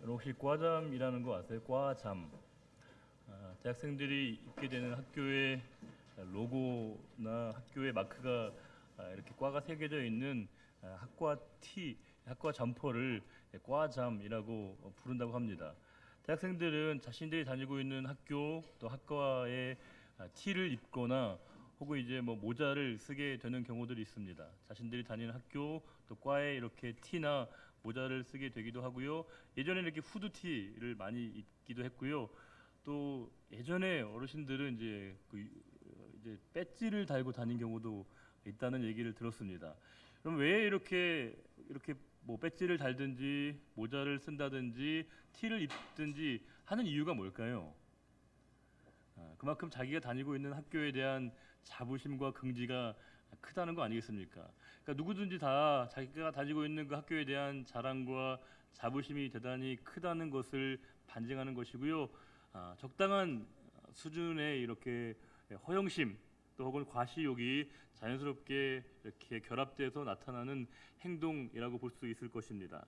여러분 혹시 과잠이라는 거 아세요? 과잠. 대학생들이 입게 되는 학교의 로고나 학교의 마크가 이렇게 과가 새겨져 있는 학과 티, 학과 점퍼를 과잠이라고 부른다고 합니다. 대학생들은 자신들이 다니고 있는 학교 또 학과의 티를 입거나 혹은 이제 뭐 모자를 쓰게 되는 경우들이 있습니다. 자신들이 다니는 학교 또 과에 이렇게 티나 모자를 쓰게 되기도 하고요. 예전에는 이렇게 후드티를 많이 입기도 했고요. 또 예전에 어르신들은 이제 배지를 달고 다닌 경우도 있다는 얘기를 들었습니다. 그럼 왜 이렇게 뭐 배지를 달든지 모자를 쓴다든지 티를 입든지 하는 이유가 뭘까요? 그만큼 자기가 다니고 있는 학교에 대한 자부심과 긍지가 크다는 거 아니겠습니까? 그러니까 누구든지 다 자기가 다니고 있는 그 학교에 대한 자랑과 자부심이 대단히 크다는 것을 반증하는 것이고요. 적당한 수준의 이렇게 허영심 또 혹은 과시욕이 자연스럽게 이렇게 결합돼서 나타나는 행동이라고 볼 수 있을 것입니다.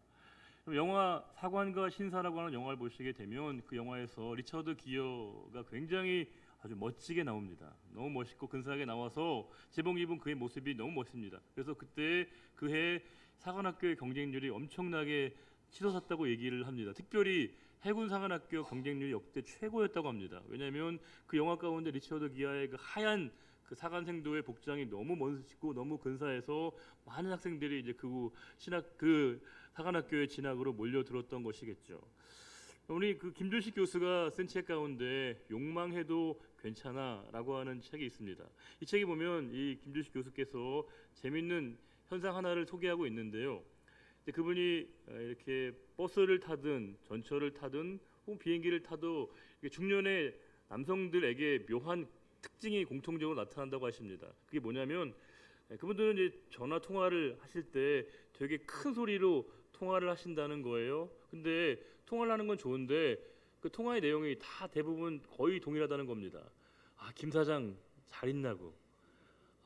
영화 사관과 신사라고 하는 영화를 보시게 되면 그 영화에서 리처드 기어가 굉장히 아주 멋지게 나옵니다. 너무 멋있고 근사하게 나와서 제복 입은 그의 모습이 너무 멋집니다. 그래서 그때 그해 사관학교의 경쟁률이 엄청나게 치솟았다고 얘기를 합니다. 특별히 해군 사관학교 경쟁률이 역대 최고였다고 합니다. 왜냐하면 그 영화 가운데 리처드 기어의 그 하얀 그 사관생도의 복장이 너무 멋있고 너무 근사해서 많은 학생들이 이제 그 사관학교의 진학으로 몰려들었던 것이겠죠. 우리 그 김준식 교수가 쓴 책 가운데 욕망해도 괜찮아라고 하는 책이 있습니다. 이 책에 보면 이 김준식 교수께서 재밌는 현상 하나를 소개하고 있는데요. 그분이 이렇게 버스를 타든 전철을 타든 혹은 비행기를 타도 중년의 남성들에게 묘한 특징이 공통적으로 나타난다고 하십니다. 그게 뭐냐면 그분들은 이제 전화 통화를 하실 때 되게 큰 소리로 통화를 하신다는 거예요. 근데 통화를 하는 건 좋은데 그 통화의 내용이 다 대부분 거의 동일하다는 겁니다. 김 사장 잘 있나고,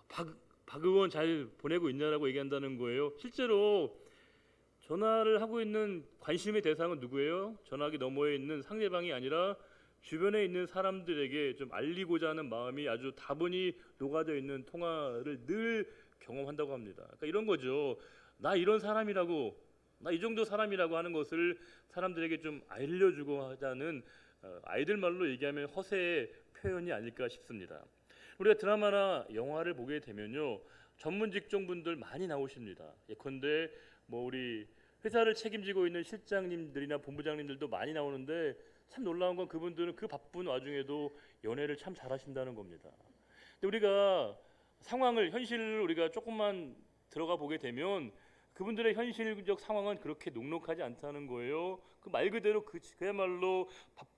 박 의원 잘 보내고 있냐라고 얘기한다는 거예요. 실제로 전화를 하고 있는 관심의 대상은 누구예요? 전화기 너머에 있는 상대방이 아니라 주변에 있는 사람들에게 좀 알리고자 하는 마음이 아주 다분히 녹아져 있는 통화를 늘 경험한다고 합니다. 그러니까 이런 거죠. 나 이런 사람이라고, 나 이 정도 사람이라고 하는 것을 사람들에게 좀 알려주고 하자는 아이들 말로 얘기하면 허세의 표현이 아닐까 싶습니다. 우리가 드라마나 영화를 보게 되면요, 전문 직종분들 많이 나오십니다. 예컨대 뭐 우리 회사를 책임지고 있는 실장님들이나 본부장님들도 많이 나오는데 참 놀라운 건 그분들은 그 바쁜 와중에도 연애를 참 잘하신다는 겁니다. 근데 우리가 현실을 우리가 조금만 들어가 보게 되면 그분들의 현실적 상황은 그렇게 녹록하지 않다는 거예요. 그 말 그대로 그야말로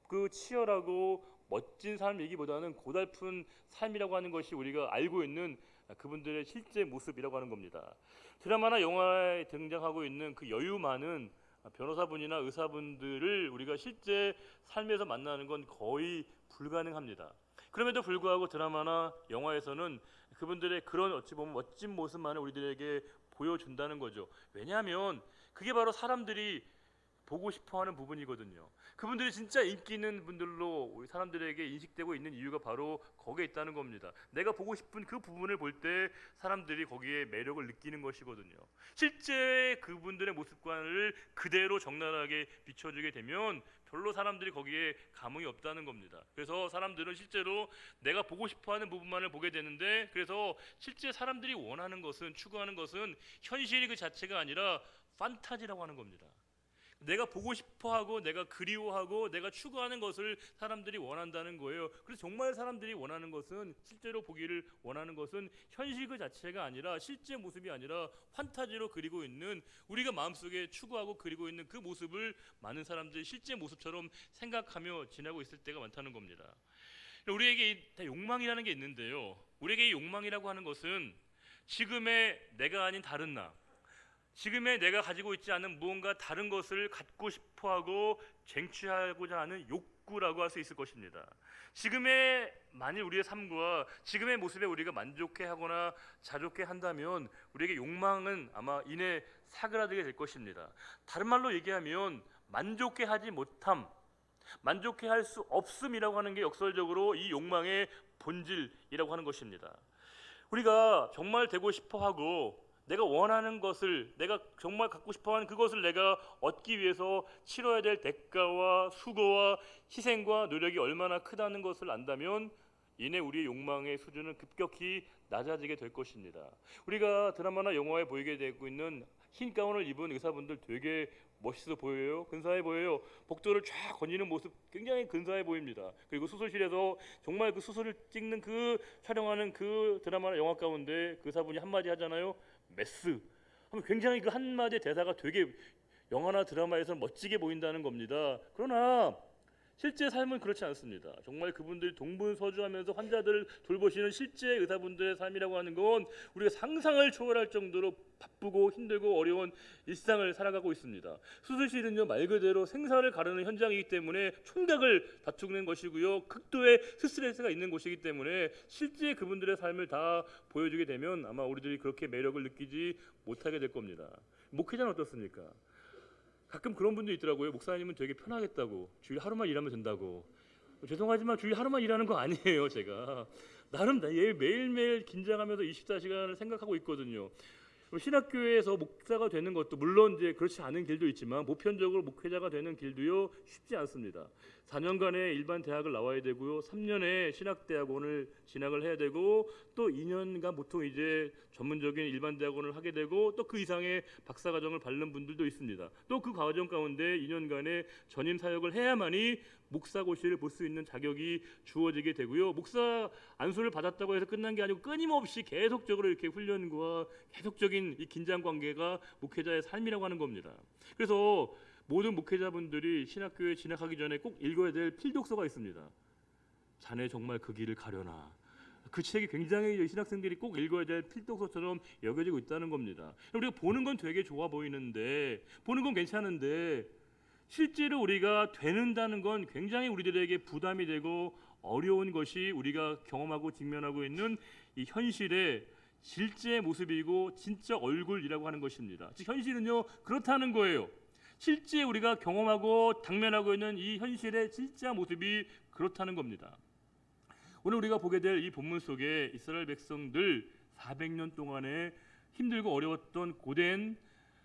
그 치열하고 멋진 삶 얘기보다는 고달픈 삶이라고 하는 것이 우리가 알고 있는 그분들의 실제 모습이라고 하는 겁니다. 드라마나 영화에 등장하고 있는 그 여유 많은 변호사분이나 의사분들을 우리가 실제 삶에서 만나는 건 거의 불가능합니다. 그럼에도 불구하고 드라마나 영화에서는 그분들의 그런 어찌 보면 멋진 모습만을 우리들에게 보여준다는 거죠. 왜냐하면 그게 바로 사람들이 보고 싶어하는 부분이거든요. 그분들이 진짜 인기 있는 분들로 우리 사람들에게 인식되고 있는 이유가 바로 거기에 있다는 겁니다. 내가 보고 싶은 그 부분을 볼 때 사람들이 거기에 매력을 느끼는 것이거든요. 실제 그분들의 모습관을 그대로 적나라하게 비춰주게 되면 별로 사람들이 거기에 감흥이 없다는 겁니다. 그래서 사람들은 실제로 내가 보고 싶어하는 부분만을 보게 되는데, 그래서 실제 사람들이 원하는 것은, 추구하는 것은 현실이 그 자체가 아니라 판타지라고 하는 겁니다. 내가 보고 싶어하고 내가 그리워하고 내가 추구하는 것을 사람들이 원한다는 거예요. 그래서 정말 사람들이 원하는 것은, 실제로 보기를 원하는 것은 현실 그 자체가 아니라, 실제 모습이 아니라 판타지로 그리고 있는, 우리가 마음속에 추구하고 그리고 있는 그 모습을 많은 사람들이 실제 모습처럼 생각하며 지나고 있을 때가 많다는 겁니다. 우리에게 욕망이라는 게 있는데요, 우리에게 이 욕망이라고 하는 것은 지금의 내가 아닌 다른 나, 지금의 내가 가지고 있지 않은 무언가 다른 것을 갖고 싶어하고 쟁취하고자 하는 욕구라고 할 수 있을 것입니다. 지금의 만일 우리의 삶과 지금의 모습에 우리가 만족해하거나 자족해 한다면 우리에게 욕망은 아마 이내 사그라들게 될 것입니다. 다른 말로 얘기하면 만족해하지 못함, 만족해할 수 없음이라고 하는 게 역설적으로 이 욕망의 본질이라고 하는 것입니다. 우리가 정말 되고 싶어하고 내가 원하는 것을, 내가 정말 갖고 싶어하는 그것을 내가 얻기 위해서 치러야 될 대가와 수고와 희생과 노력이 얼마나 크다는 것을 안다면 이내 우리의 욕망의 수준은 급격히 낮아지게 될 것입니다. 우리가 드라마나 영화에 보이게 되고 있는 흰 가운을 입은 의사분들 되게 멋있어 보여요. 근사해 보여요. 복도를 쫙 거니는 모습 굉장히 근사해 보입니다. 그리고 수술실에서 정말 그 수술을 찍는 그 촬영하는 그 드라마나 영화 가운데 그 의사분이 한마디 하잖아요. 메스 하면 굉장히 그 한마디 대사가 되게 영화나 드라마에서 멋지게 보인다는 겁니다. 그러나 실제 삶은 그렇지 않습니다. 정말 그분들이 동분서주하면서 환자들을 돌보시는 실제 의사분들의 삶이라고 하는 건 우리가 상상을 초월할 정도로 바쁘고 힘들고 어려운 일상을 살아가고 있습니다. 수술실은요 말 그대로 생사를 가르는 현장이기 때문에 총각을 다투는 것이고요, 극도의 스트레스가 있는 곳이기 때문에 실제 그분들의 삶을 다 보여주게 되면 아마 우리들이 그렇게 매력을 느끼지 못하게 될 겁니다. 목회자는 어떻습니까? 가끔 그런 분도 있더라고요. 목사님은 되게 편하겠다고, 주일 하루만 일하면 된다고. 죄송하지만 주일 하루만 일하는 거 아니에요. 제가 나름 매일매일 긴장하면서 24시간을 생각하고 있거든요. 신학교에서 목사가 되는 것도 물론 이제 그렇지 않은 길도 있지만 보편적으로 목회자가 되는 길도요 쉽지 않습니다. 4년간의 일반 대학을 나와야 되고요, 3년의 신학대학원을 진학을 해야 되고, 또 2년간 보통 이제 전문적인 일반 대학원을 하게 되고, 또 그 이상의 박사과정을 밟는 분들도 있습니다. 또 그 과정 가운데 2년간의 전임 사역을 해야만이 목사고시를 볼 수 있는 자격이 주어지게 되고요, 목사 안수를 받았다고 해서 끝난 게 아니고 끊임없이 계속적으로 이렇게 훈련과 계속적인 이 긴장 관계가 목회자의 삶이라고 하는 겁니다. 그래서 모든 목회자분들이 신학교에 진학하기 전에 꼭 읽어야 될 필독서가 있습니다. 자네 정말 그 길을 가려나. 그 책이 굉장히 신학생들이 꼭 읽어야 될 필독서처럼 여겨지고 있다는 겁니다. 우리가 보는 건 되게 좋아 보이는데, 보는 건 괜찮은데 실제로 우리가 되는다는 건 굉장히 우리들에게 부담이 되고 어려운 것이 우리가 경험하고 직면하고 있는 이 현실의 실제 모습이고 진짜 얼굴이라고 하는 것입니다. 즉 현실은요 그렇다는 거예요. 실제 우리가 경험하고 당면하고 있는 이 현실의 진짜 모습이 그렇다는 겁니다. 오늘 우리가 보게 될 이 본문 속에 이스라엘 백성들 400년 동안에 힘들고 어려웠던 고된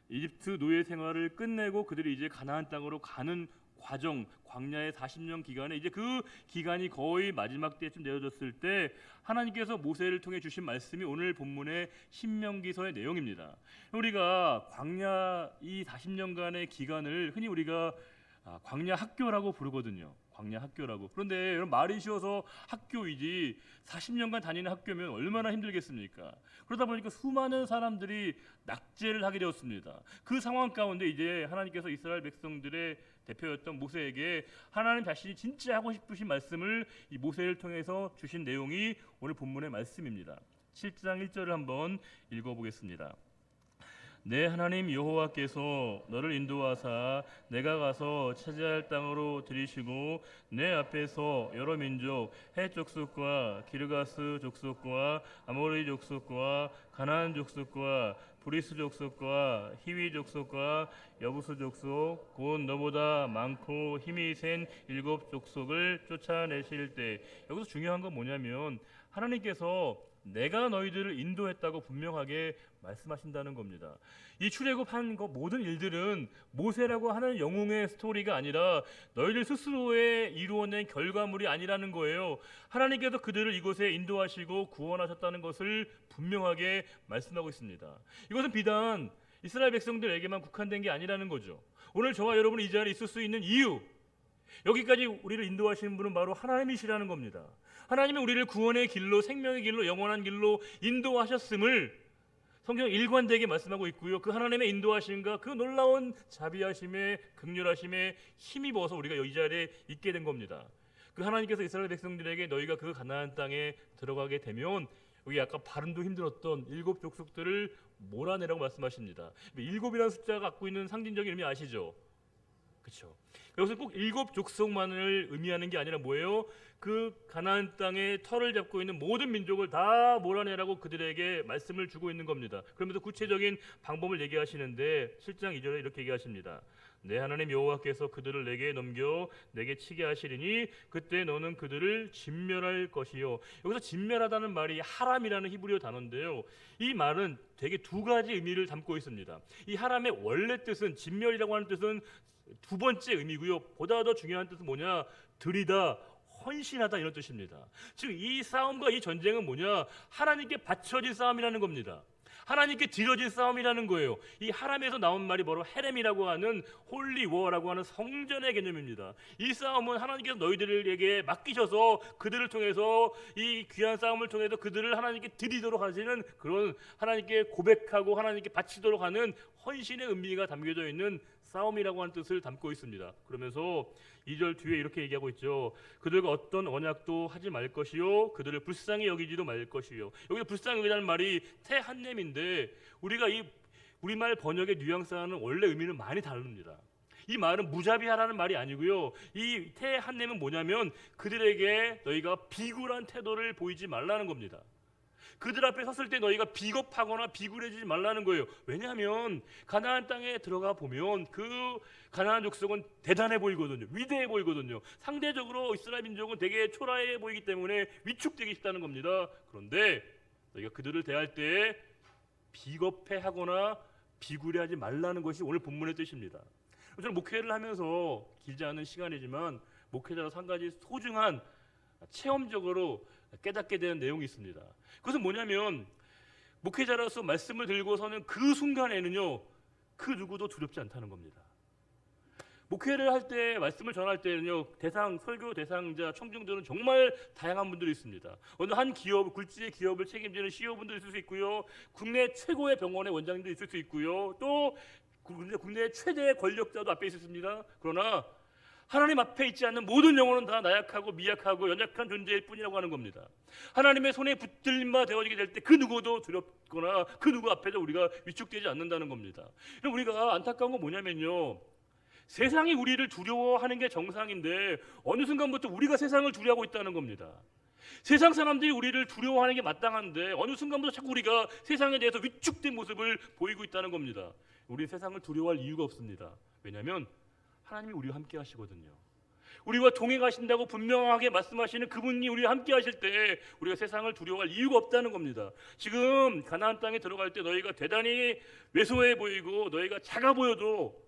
이집트 노예 생활을 끝내고 그들이 이제 가나안 땅으로 가는 과정, 광야의 40년 기간에 이제 그 기간이 거의 마지막 때쯤 되어졌을 때 하나님께서 모세를 통해 주신 말씀이 오늘 본문의 신명기서의 내용입니다. 우리가 광야 이 40년간의 기간을 흔히 우리가 광야 학교라고 부르거든요. 광야 학교라고. 그런데 여러분 말이 쉬워서 학교이지 40년간 다니는 학교면 얼마나 힘들겠습니까? 그러다 보니까 수많은 사람들이 낙제를 하게 되었습니다. 그 상황 가운데 이제 하나님께서 이스라엘 백성들의 대표였던 모세에게 하나님 자신이 진짜 하고 싶으신 말씀을 이 모세를 통해서 주신 내용이 오늘 본문의 말씀입니다. 7장 1절을 한번 읽어보겠습니다. 내 하나님 여호와께서 너를 인도하사 내가 가서 차지할 땅으로 들이시고 내 앞에서 여러 민족 헷 족속과 기르가스 족속과 아모리 족속과 가나안 족속과 브리스 족속과 히위 족속과 여부스 족속 곧 너보다 많고 힘이 센 7 족속을 쫓아내실 때, 여기서 중요한 건 뭐냐면 하나님께서 내가 너희들을 인도했다고 분명하게 말씀하신다는 겁니다. 이 출애굽한 모든 일들은 모세라고 하는 영웅의 스토리가 아니라 너희들 스스로에 이루어낸 결과물이 아니라는 거예요. 하나님께서 그들을 이곳에 인도하시고 구원하셨다는 것을 분명하게 말씀하고 있습니다. 이것은 비단 이스라엘 백성들에게만 국한된 게 아니라는 거죠. 오늘 저와 여러분이 이 자리에 있을 수 있는 이유, 여기까지 우리를 인도하시는 분은 바로 하나님이시라는 겁니다. 하나님이 우리를 구원의 길로, 생명의 길로, 영원한 길로 인도하셨음을 성경 일관되게 말씀하고 있고요. 그 하나님의 인도하심과 그 놀라운 자비하심에, 긍휼하심에 힘입어서 우리가 이 자리에 있게 된 겁니다. 그 하나님께서 이스라엘 백성들에게 너희가 그 가나안 땅에 들어가게 되면, 여기 아까 발음도 힘들었던 7 족속들을 몰아내라고 말씀하십니다. 7이라는 숫자가 갖고 있는 상징적인 의미 아시죠? 그렇죠. 여기서 꼭 7 족속만을 의미하는 게 아니라 뭐예요? 그 가나안 땅에 터를 잡고 있는 모든 민족을 다 몰아내라고 그들에게 말씀을 주고 있는 겁니다. 그러면서 구체적인 방법을 얘기하시는데 7장 2절에 이렇게 얘기하십니다. 내 하나님 여호와께서 그들을 내게 넘겨 내게 치게 하시리니 그때 너는 그들을 진멸할 것이요. 여기서 진멸하다는 말이 하람이라는 히브리어 단어인데요, 이 말은 되게 두 가지 의미를 담고 있습니다. 이 하람의 원래 뜻은, 진멸이라고 하는 뜻은 두 번째 의미고요, 보다 더 중요한 뜻은 뭐냐, 들이다, 헌신하다, 이런 뜻입니다. 즉 이 싸움과 이 전쟁은 뭐냐, 하나님께 바쳐진 싸움이라는 겁니다. 하나님께 드려진 싸움이라는 거예요. 이 하람에서 나온 말이 바로 헤렘이라고 하는 홀리 워라고 하는 성전의 개념입니다. 이 싸움은 하나님께서 너희들에게 맡기셔서 그들을 통해서, 이 귀한 싸움을 통해서 그들을 하나님께 드리도록 하시는 그런, 하나님께 고백하고 하나님께 바치도록 하는 헌신의 의미가 담겨져 있는 싸움이라고 하는 뜻을 담고 있습니다. 그러면서 2절 뒤에 이렇게 얘기하고 있죠. 그들과 어떤 언약도 하지 말 것이요 그들을 불쌍히 여기지도 말 것이요. 여기서 불쌍히 여기라는 말이 테한넴인데, 우리가 이 우리말 번역의 뉘앙스와는 원래 의미는 많이 다릅니다. 이 말은 무자비하라는 말이 아니고요, 이 테한넴은 뭐냐면 그들에게 너희가 비굴한 태도를 보이지 말라는 겁니다. 그들 앞에 섰을 때 너희가 비겁하거나 비굴해지지 말라는 거예요. 왜냐하면 가나안 땅에 들어가 보면 그 가나안 족속은 대단해 보이거든요. 위대해 보이거든요. 상대적으로 이스라엘 민족은 되게 초라해 보이기 때문에 위축되기 쉽다는 겁니다. 그런데 너희가 그들을 대할 때 비겁해하거나 비굴해하지 말라는 것이 오늘 본문의 뜻입니다. 저는 목회를 하면서, 길지 않은 시간이지만 목회자로서 한 가지 소중한, 체험적으로 깨닫게 되는 내용이 있습니다. 그것은 뭐냐면, 목회자로서 말씀을 들고서는 그 순간에는요, 그 누구도 두렵지 않다는 겁니다. 목회를 할 때, 말씀을 전할 때는요, 설교 대상자, 청중들은 정말 다양한 분들이 있습니다. 어느 한 기업, 굴지의 기업을 책임지는 CEO분도 있을 수 있고요, 국내 최고의 병원의 원장님도 있을 수 있고요, 또 국내 최대의 권력자도 앞에 있습니다. 그러나 하나님 앞에 있지 않는 모든 영혼은 다 나약하고 미약하고 연약한 존재일 뿐이라고 하는 겁니다. 하나님의 손에 붙들림바 되어지게 될 때 그 누구도 두렵거나 그 누구 앞에도 우리가 위축되지 않는다는 겁니다. 우리가 안타까운 건 뭐냐면요, 세상이 우리를 두려워하는 게 정상인데 어느 순간부터 우리가 세상을 두려워하고 있다는 겁니다. 세상 사람들이 우리를 두려워하는 게 마땅한데 어느 순간부터 자꾸 우리가 세상에 대해서 위축된 모습을 보이고 있다는 겁니다. 우리는 세상을 두려워할 이유가 없습니다. 왜냐하면 하나님이 우리와 함께 하시거든요. 우리와 동행하신다고 분명하게 말씀하시는 그분이 우리와 함께 하실 때 우리가 세상을 두려워할 이유가 없다는 겁니다. 지금 가나안 땅에 들어갈 때 너희가 대단히 왜소해 보이고 너희가 작아 보여도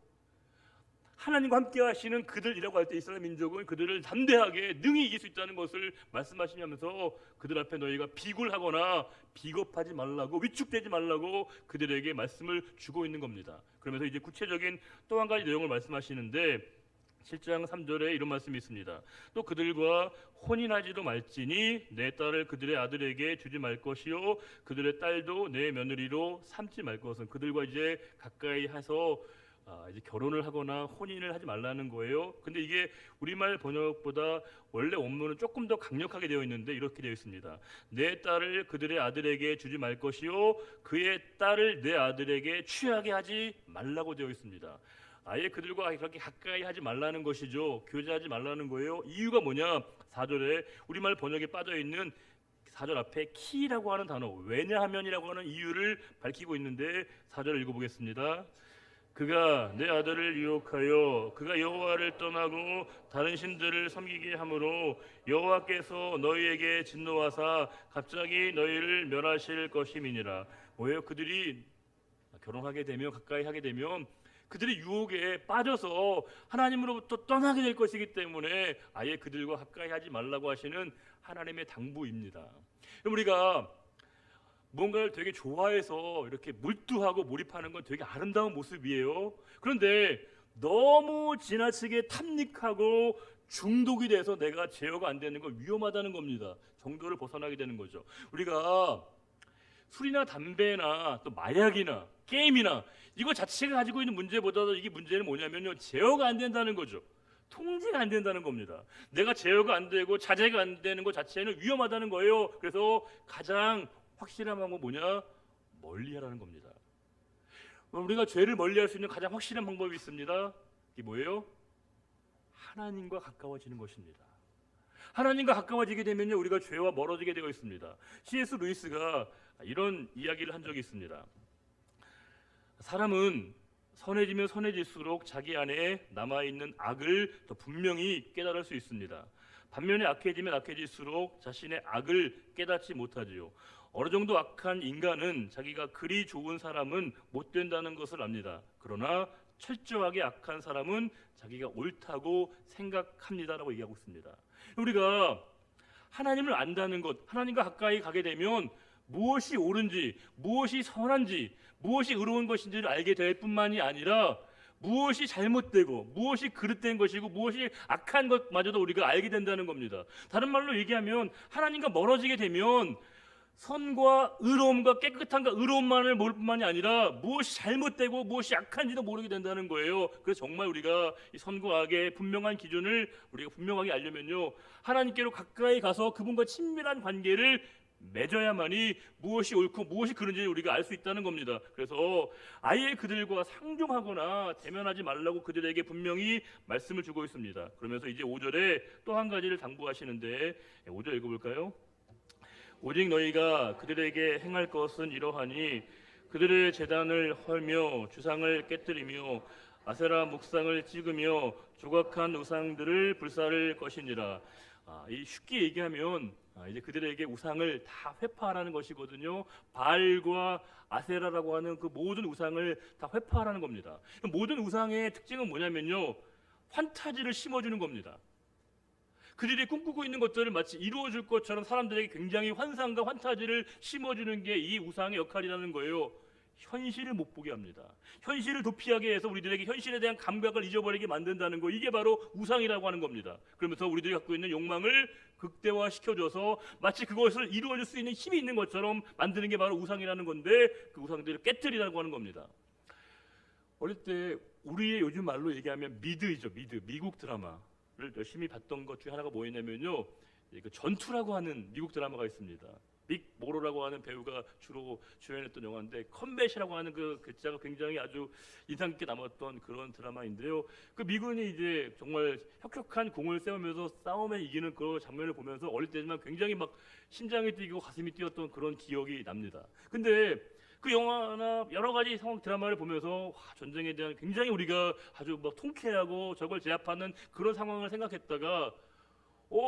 하나님과 함께 하시는 그들이라고 할 때 이스라엘 민족은 그들을 담대하게 능히 이길 수 있다는 것을 말씀하시면서 그들 앞에 너희가 비굴하거나 비겁하지 말라고, 위축되지 말라고 그들에게 말씀을 주고 있는 겁니다. 그러면서 이제 구체적인 또 한 가지 내용을 말씀하시는데 7장 3절에 이런 말씀이 있습니다. 또 그들과 혼인하지도 말지니 내 딸을 그들의 아들에게 주지 말 것이요 그들의 딸도 내 며느리로 삼지 말 것은, 그들과 이제 가까이 해서 이제 결혼을 하거나 혼인을 하지 말라는 거예요. 근데 이게 우리말 번역보다 원래 원문은 조금 더 강력하게 되어 있는데 이렇게 되어 있습니다. 내 딸을 그들의 아들에게 주지 말 것이요 그의 딸을 내 아들에게 취하게 하지 말라고 되어 있습니다. 아예 그들과 그렇게 가까이 하지 말라는 것이죠. 교제하지 말라는 거예요. 이유가 뭐냐? 4절에 우리말 번역에 빠져 있는 4절 앞에 키라고 하는 단어, 왜냐하면이라고 하는 이유를 밝히고 있는데 4절을 읽어보겠습니다. 그가 내 아들을 유혹하여 그가 여호와를 떠나고 다른 신들을 섬기게 함으로 여호와께서 너희에게 진노하사 갑자기 너희를 멸하실 것임이니라. 뭐예요? 그들이 결혼하게 되면, 가까이 하게 되면 그들의 유혹에 빠져서 하나님으로부터 떠나게 될 것이기 때문에 아예 그들과 가까이 하지 말라고 하시는 하나님의 당부입니다. 우리가 뭔가를 되게 좋아해서 이렇게 몰두하고 몰입하는 건 되게 아름다운 모습이에요. 그런데 너무 지나치게 탐닉하고 중독이 돼서 내가 제어가 안 되는 건 위험하다는 겁니다. 정도를 벗어나게 되는 거죠. 우리가 술이나 담배나 또 마약이나 게임이나 이거 자체가 가지고 있는 문제보다도 이게 문제는 뭐냐면요, 제어가 안 된다는 거죠. 통제가 안 된다는 겁니다. 내가 제어가 안 되고 자제가 안 되는 것 자체는 위험하다는 거예요. 그래서 가장 확실한 방법은 뭐냐? 멀리하라는 겁니다. 우리가 죄를 멀리할 수 있는 가장 확실한 방법이 있습니다. 이게 뭐예요? 하나님과 가까워지는 것입니다. 하나님과 가까워지게 되면요, 우리가 죄와 멀어지게 되어 있습니다. C.S. 루이스가 이런 이야기를 한 적이 있습니다. 사람은 선해지면 선해질수록 자기 안에 남아있는 악을 더 분명히 깨달을 수 있습니다. 반면에 악해지면 악해질수록 자신의 악을 깨닫지 못하지요. 어느 정도 악한 인간은 자기가 그리 좋은 사람은 못 된다는 것을 압니다. 그러나 철저하게 악한 사람은 자기가 옳다고 생각합니다라고 얘기하고 있습니다. 우리가 하나님을 안다는 것, 하나님과 가까이 가게 되면 무엇이 옳은지, 무엇이 선한지, 무엇이 의로운 것인지를 알게 될 뿐만이 아니라 무엇이 잘못되고 무엇이 그릇된 것이고 무엇이 악한 것마저도 우리가 알게 된다는 겁니다. 다른 말로 얘기하면 하나님과 멀어지게 되면 선과 의로움과 깨끗함과 의로움만을 모를 뿐만이 아니라 무엇이 잘못되고 무엇이 악한지도 모르게 된다는 거예요. 그래서 정말 우리가 이 선과 악의 분명한 기준을 우리가 분명하게 알려면요, 하나님께로 가까이 가서 그분과 친밀한 관계를 맺어야만이 무엇이 옳고 무엇이 그른지 우리가 알 수 있다는 겁니다. 그래서 아예 그들과 상종하거나 대면하지 말라고 그들에게 분명히 말씀을 주고 있습니다. 그러면서 이제 5절에 또 한 가지를 당부하시는데 5절 읽어볼까요? 오직 너희가 그들에게 행할 것은 이러하니 그들의 제단을 헐며 주상을 깨뜨리며 아세라 묵상을 찍으며 조각한 우상들을 불사를 것이니라. 이 쉽게 얘기하면 이제 그들에게 우상을 다 회파하라는 것이거든요. 바알과 아세라라고 하는 그 모든 우상을 다 회파하라는 겁니다. 모든 우상의 특징은 뭐냐면요, 환타지를 심어주는 겁니다. 그들이 꿈꾸고 있는 것들을 마치 이루어질 것처럼 사람들에게 굉장히 환상과 환타지를 심어주는 게 이 우상의 역할이라는 거예요. 현실을 못 보게 합니다. 현실을 도피하게 해서 우리들에게 현실에 대한 감각을 잊어버리게 만든다는 거, 이게 바로 우상이라고 하는 겁니다. 그러면서 우리들이 갖고 있는 욕망을 극대화시켜줘서 마치 그것을 이루어질 수 있는 힘이 있는 것처럼 만드는 게 바로 우상이라는 건데, 그 우상들을 깨뜨리라고 하는 겁니다. 어릴 때 우리의 요즘 말로 얘기하면 미드이죠. 미국 드라마를 열심히 봤던 것 중에 하나가 뭐였냐면요, 그 전투라고 하는 미국 드라마가 있습니다. 빅 모로라고 하는 배우가 주로 주연했던 영화인데, 컴뱃이라고 하는 그 글자가 굉장히 아주 인상 깊게 남았던 그런 드라마인데요. 그 미군이 이제 정말 혁혁한 공을 세우면서 싸움에 이기는 그 장면을 보면서 어릴 때지만 굉장히 막 심장이 뛰고 가슴이 뛰었던 그런 기억이 납니다. 근데 그 영화나 여러 가지 상황 드라마를 보면서 전쟁에 대한 굉장히 우리가 아주 막 통쾌하고 저걸 제압하는 그런 상황을 생각했다가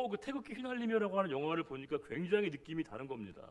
그 태극기 휘날리며라고 하는 영화를 보니까 굉장히 느낌이 다른 겁니다.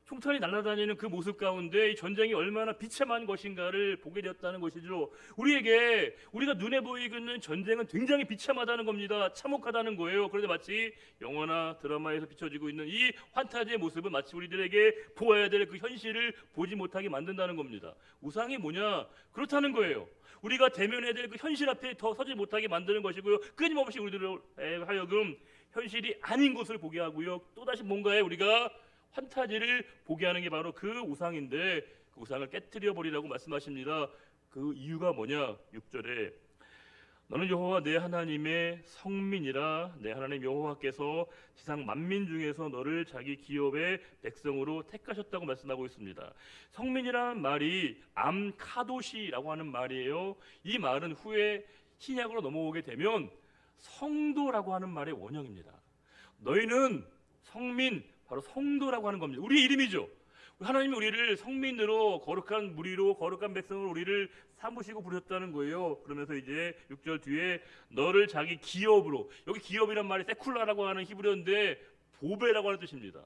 총탄이 날아다니는 그 모습 가운데 이 전쟁이 얼마나 비참한 것인가를 보게 되었다는 것이죠. 우리가 눈에 보이는 전쟁은 굉장히 비참하다는 겁니다. 참혹하다는 거예요. 그런데 마치 영화나 드라마에서 비춰지고 있는 이 환타지의 모습은 마치 우리들에게 보아야 될 그 현실을 보지 못하게 만든다는 겁니다. 우상이 뭐냐? 그렇다는 거예요. 우리가 대면해야 될 그 현실 앞에 더 서지 못하게 만드는 것이고요. 끊임없이 우리들을 하여금 현실이 아닌 것을 보게 하고요. 또다시 뭔가에 우리가 환타지를 보게 하는 게 바로 그 우상인데, 그 우상을 깨뜨려 버리라고 말씀하십니다. 그 이유가 뭐냐? 6절에 너는 여호와 내 하나님의 성민이라. 내 하나님 여호와께서 지상 만민 중에서 너를 자기 기업의 백성으로 택하셨다고 말씀하고 있습니다. 성민이라는 말이 암카도시라고 하는 말이에요. 이 말은 후에 신약으로 넘어오게 되면 성도라고 하는 말의 원형입니다. 너희는 성민, 바로 성도라고 하는 겁니다. 우리의 이름이죠. 하나님이 우리를 성민으로, 거룩한 무리로, 거룩한 백성으로 우리를 삼으시고 부르셨다는 거예요. 그러면서 이제 6절 뒤에 너를 자기 기업으로, 여기 기업이란 말이 세쿨라라고 하는 히브리어인데 보배라고 하는 뜻입니다.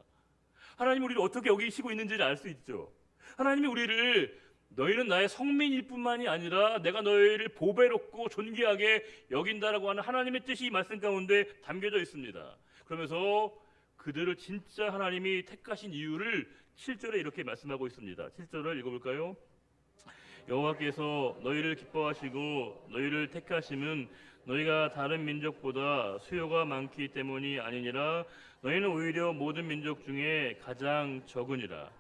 하나님이 우리를 어떻게 여기시고 있는지를 알 수 있죠. 하나님이 우리를 너희는 나의 성민일 뿐만이 아니라 내가 너희를 보배롭고 존귀하게 여긴다라고 하는 하나님의 뜻이 이 말씀 가운데 담겨져 있습니다. 그러면서 그들을 진짜 하나님이 택하신 이유를 7절에 이렇게 말씀하고 있습니다. 7절을 읽어볼까요? 여호와께서 너희를 기뻐하시고 너희를 택하심은 너희가 다른 민족보다 수요가 많기 때문이 아니니라. 너희는 오히려 모든 민족 중에 가장 적으니라.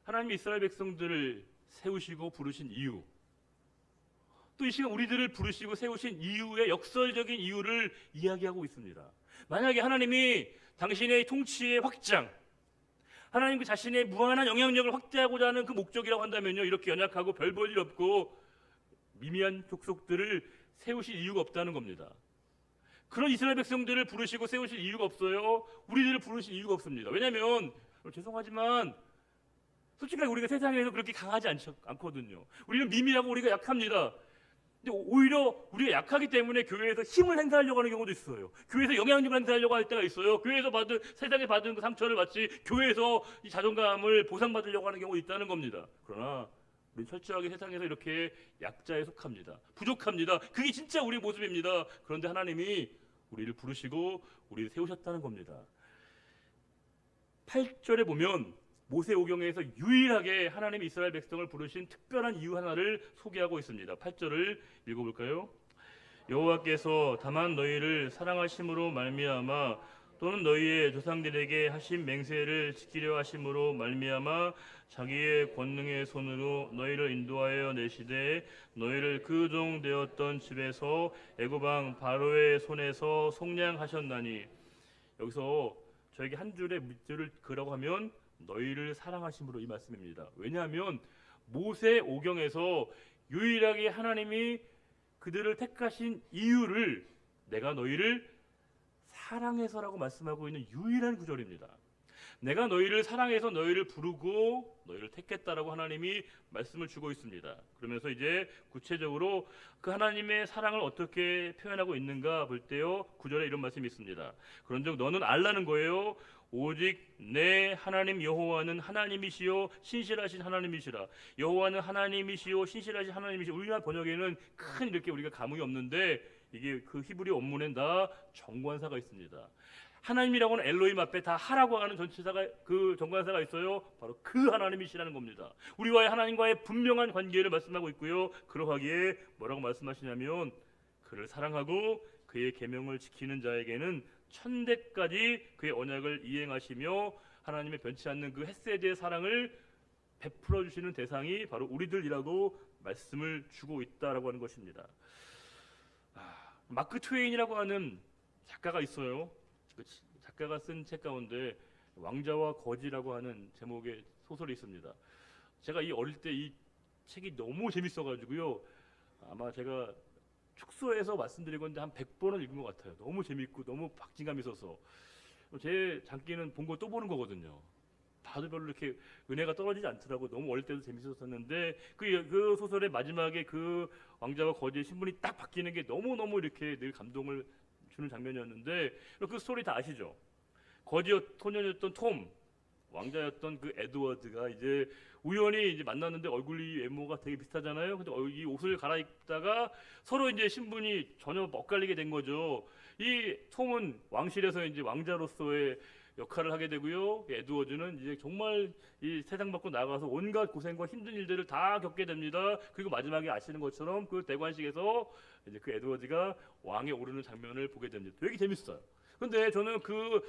하나님이 이스라엘 백성들을 세우시고 부르신 이유, 또 이 시간 우리들을 부르시고 세우신 이유의 역설적인 이유를 이야기하고 있습니다. 만약에 하나님이 당신의 통치의 확장, 하나님 그 자신의 무한한 영향력을 확대하고자 하는 그 목적이라고 한다면요, 이렇게 연약하고 별 볼 일 없고 미미한 족속들을 세우실 이유가 없다는 겁니다. 그런 이스라엘 백성들을 부르시고 세우실 이유가 없어요. 우리들을 부르실 이유가 없습니다. 왜냐하면 죄송하지만 솔직하게 우리가 세상에서 그렇게 강하지 않거든요. 우리는 미미하고 우리가 약합니다. 근데 오히려 우리가 약하기 때문에 교회에서 힘을 행사하려고 하는 경우도 있어요. 교회에서 영향력을 행사하려고 할 때가 있어요. 교회에서 세상에 받은 그 상처를 마치 교회에서 이 자존감을 보상받으려고 하는 경우가 있다는 겁니다. 그러나 우리는 철저하게 세상에서 이렇게 약자에 속합니다. 부족합니다. 그게 진짜 우리의 모습입니다. 그런데 하나님이 우리를 부르시고 우리를 세우셨다는 겁니다. 8절에 보면 모세오경에서 유일하게 하나님이 이스라엘 백성을 부르신 특별한 이유 하나를 소개하고 있습니다. 8절을 읽어볼까요? 여호와께서 다만 너희를 사랑하심으로 말미암아 또는 너희의 조상들에게 하신 맹세를 지키려 하심으로 말미암아 자기의 권능의 손으로 너희를 인도하여 내시되 너희를 그 종 되었던 집에서 애굽 왕 바로의 손에서 속량하셨나니. 여기서 저에게 한 줄의 밑줄을 그라고 하면 너희를 사랑하심으로 이 말씀입니다. 왜냐하면 모세오경에서 유일하게 하나님이 그들을 택하신 이유를 내가 너희를 사랑해서라고 말씀하고 있는 유일한 구절입니다. 내가 너희를 사랑해서 너희를 부르고 너희를 택했다라고 하나님이 말씀을 주고 있습니다. 그러면서 이제 구체적으로 그 하나님의 사랑을 어떻게 표현하고 있는가 볼 때요, 9절에 이런 말씀이 있습니다. 그런즉 너는 알라는 거예요. 오직 내 하나님 여호와는 하나님이시요 신실하신 하나님이시라. 여호와는 하나님이시요 신실하신 하나님이시라. 우리나라 번역에는 큰 이렇게 우리가 감흥이 없는데 이게 그 히브리 원문엔 다 정관사가 있습니다. 하나님이라고는 엘로힘 앞에 다 하라고 하는 전치사가 그 정관사가 있어요. 바로 그 하나님이시라는 겁니다. 우리와의 하나님과의 분명한 관계를 말씀하고 있고요. 그러하기에 뭐라고 말씀하시냐면 그를 사랑하고 그의 계명을 지키는 자에게는 천대까지 그의 언약을 이행하시며 하나님의 변치 않는 그 헤세드의 사랑을 베풀어 주시는 대상이 바로 우리들이라고 말씀을 주고 있다라고 하는 것입니다. 마크 트웨인이라고 하는 작가가 있어요. 그 작가가 쓴 책 가운데 왕자와 거지라고 하는 제목의 소설이 있습니다. 제가 이 어릴 때 이 책이 너무 재밌어가지고요. 아마 제가 축소해서 말씀드리건데 한 100번은 읽은 것 같아요. 너무 재밌고 너무 박진감이 있어서 제 장기는 본 거 또 보는 거거든요. 봐도 별로 이렇게 은혜가 떨어지지 않더라고. 너무 어릴 때도 재밌었었는데 그 소설의 마지막에 그 왕자와 거지의 신분이 딱 바뀌는 게 너무너무 이렇게 늘 감동을 주는 장면이었는데 그 스토리 다 아시죠? 소년이었던 톰, 왕자였던 그 에드워드가 이제 우연히 이제 만났는데 얼굴이 외모가 되게 비슷하잖아요. 근데 이 옷을 갈아입다가 서로 이제 신분이 전혀 엇갈리게 된 거죠. 이 톰은 왕실에서 이제 왕자로서의 역할을 하게 되고요. 에드워드는 이제 정말 이 세상 밖으로 나가서 온갖 고생과 힘든 일들을 다 겪게 됩니다. 그리고 마지막에 아시는 것처럼 그 대관식에서 이제 그 에드워드가 왕에 오르는 장면을 보게 됩니다. 되게 재밌어요. 근데 저는 그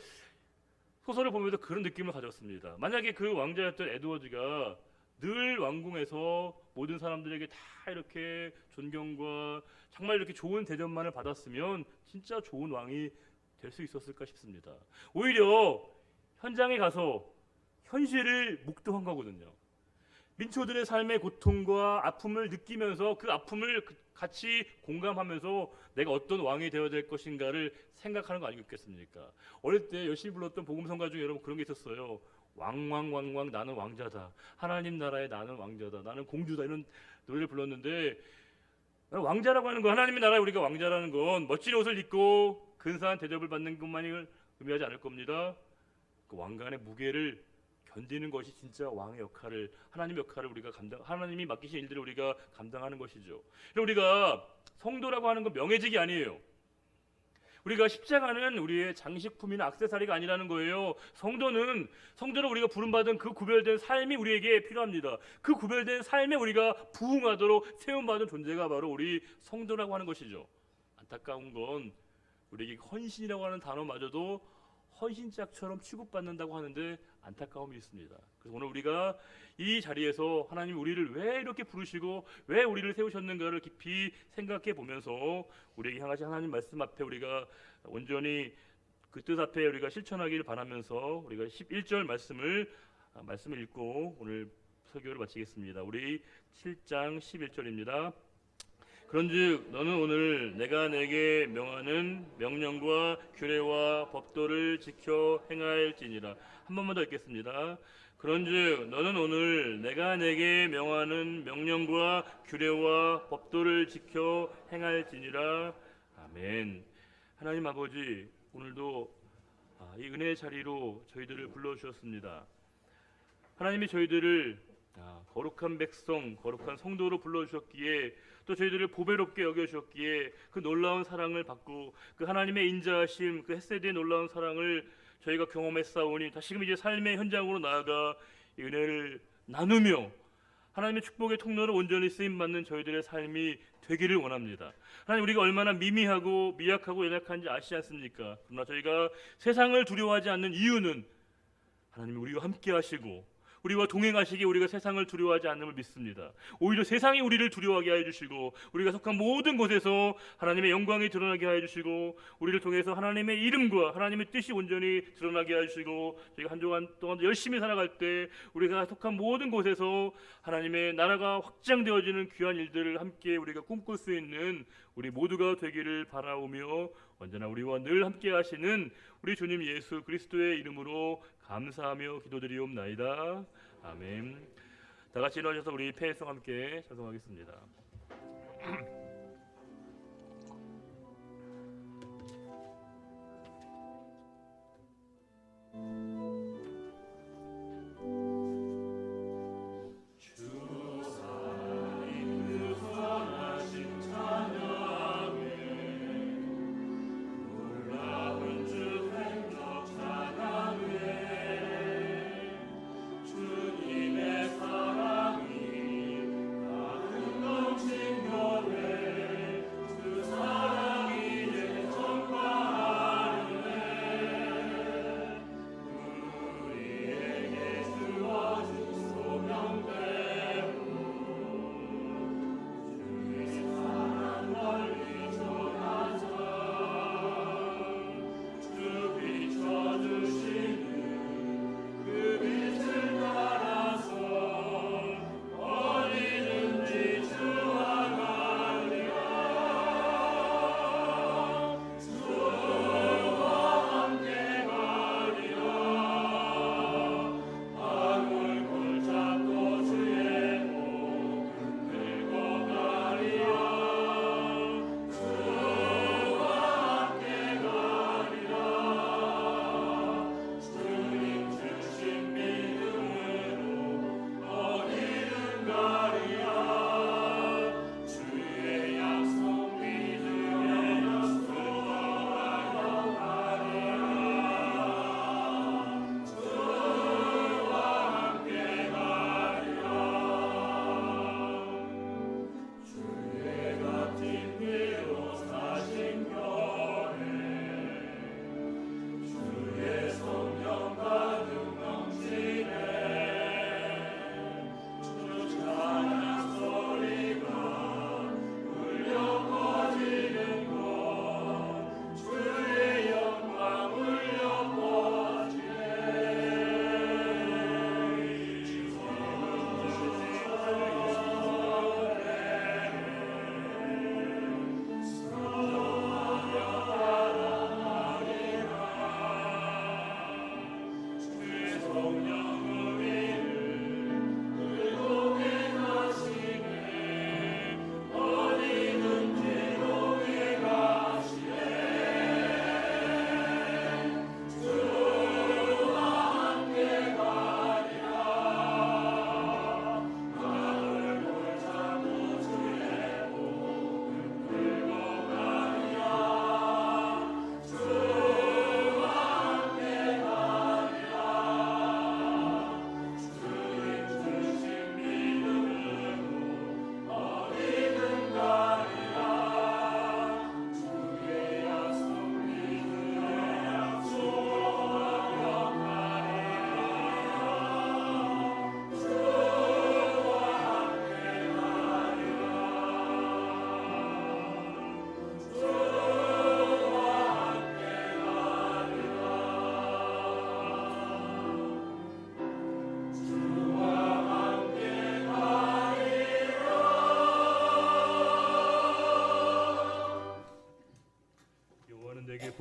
소설을 보면서 그런 느낌을 가졌습니다. 만약에 그 왕자였던 에드워드가 늘 왕궁에서 모든 사람들에게 다 이렇게 존경과 정말 이렇게 좋은 대접만을 받았으면 진짜 좋은 왕이 될 수 있었을까 싶습니다. 오히려 현장에 가서 현실을 묵도한 거거든요. 민초들의 삶의 고통과 아픔을 느끼면서 그 아픔을 같이 공감하면서 내가 어떤 왕이 되어야 될 것인가를 생각하는 거 아니겠습니까? 어릴 때 열심히 불렀던 복음성가 중에 여러분 그런 게 있었어요. 왕왕왕왕 나는 왕자다. 하나님 나라에 나는 왕자다. 나는 공주다. 이런 노래를 불렀는데 왕자라고 하는 거, 하나님의 나라에 우리가 왕자라는 건 멋진 옷을 입고 근사한 대접을 받는 것만을 의미하지 않을 겁니다. 그 왕관의 무게를 견디는 것이 진짜 왕의 역할을, 하나님의 역할을 우리가 하나님이 맡기신 일들을 우리가 감당하는 것이죠. 우리가 성도라고 하는 건 명예직이 아니에요. 우리가 십자가는 우리의 장식품이나 액세서리가 아니라는 거예요. 성도를 우리가 부름받은 그 구별된 삶이 우리에게 필요합니다. 그 구별된 삶에 우리가 부응하도록 세움받은 존재가 바로 우리 성도라고 하는 것이죠. 안타까운 건 우리에게 헌신이라고 하는 단어마저도 헌신짝처럼 취급받는다고 하는데 안타까움이 있습니다. 그래서 오늘 우리가 이 자리에서 하나님 우리를 왜 이렇게 부르시고 왜 우리를 세우셨는가를 깊이 생각해 보면서 우리에게 향하신 하나님 말씀 앞에 우리가 온전히 그 뜻 앞에 우리가 실천하기를 바라면서 우리가 11절 말씀을 읽고 오늘 설교를 마치겠습니다. 우리 7장 11절입니다. 그런즉 너는 오늘 내가 내게 명하는 명령과 규례와 법도를 지켜 행할지니라. 한 번만 더 읽겠습니다. 그런즉 너는 오늘 내가 내게 명하는 명령과 규례와 법도를 지켜 행할지니라. 아멘. 하나님 아버지, 오늘도 이 은혜의 자리로 저희들을 불러주셨습니다. 하나님이 저희들을 거룩한 백성, 거룩한 성도로 불러주셨기에, 또 저희들을 보배롭게 여겨주셨기에 그 놀라운 사랑을 받고 그 하나님의 인자하심, 그 헷세드의 놀라운 사랑을 저희가 경험했사오니 다시금 이제 삶의 현장으로 나아가 이 은혜를 나누며 하나님의 축복의 통로로 온전히 쓰임받는 저희들의 삶이 되기를 원합니다. 하나님, 우리가 얼마나 미미하고 미약하고 연약한지 아시지 않습니까? 그러나 저희가 세상을 두려워하지 않는 이유는 하나님이 우리와 함께 하시고 우리와 동행하시기에 우리가 세상을 두려워하지 않음을 믿습니다. 오히려 세상이 우리를 두려워하게 하여 주시고 우리가 속한 모든 곳에서 하나님의 영광이 드러나게 하여 주시고 우리를 통해서 하나님의 이름과 하나님의 뜻이 온전히 드러나게 하여 주시고 저희가 한 주간 동안 열심히 살아갈 때 우리가 속한 모든 곳에서 하나님의 나라가 확장되어지는 귀한 일들을 함께 우리가 꿈꿀 수 있는 우리 모두가 되기를 바라오며 언제나 우리와 늘 함께 하시는 우리 주님 예수 그리스도의 이름으로 감사하며 기도드리옵나이다. 아멘. 다 같이 일어나셔서 우리 패성 함께 찬송하겠습니다.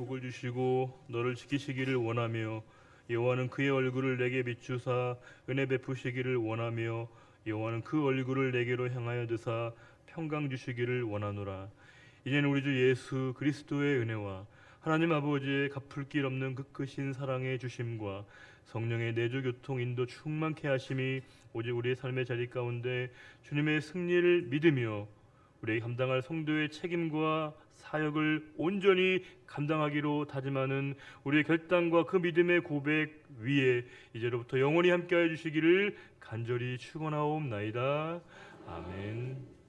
복을 주시고 너를 지키시기를 원하며 여호와는 그의 얼굴을 내게 비추사 은혜 베푸시기를 원하며 여호와는 그 얼굴을 내게로 향하여 드사 평강 주시기를 원하노라. 이제는 우리 주 예수 그리스도의 은혜와 하나님 아버지의 갚을 길 없는 그 크신 사랑의 주심과 성령의 내주 교통 인도 충만케 하심이 오직 우리의 삶의 자리 가운데 주님의 승리를 믿으며 우리에게 감당할 성도의 책임과 사역을 온전히 감당하기로 다짐하는 우리의 결단과 그 믿음의 고백 위에 이제로부터 영원히 함께하여 주시기를 간절히 축원하옵나이다. 아멘.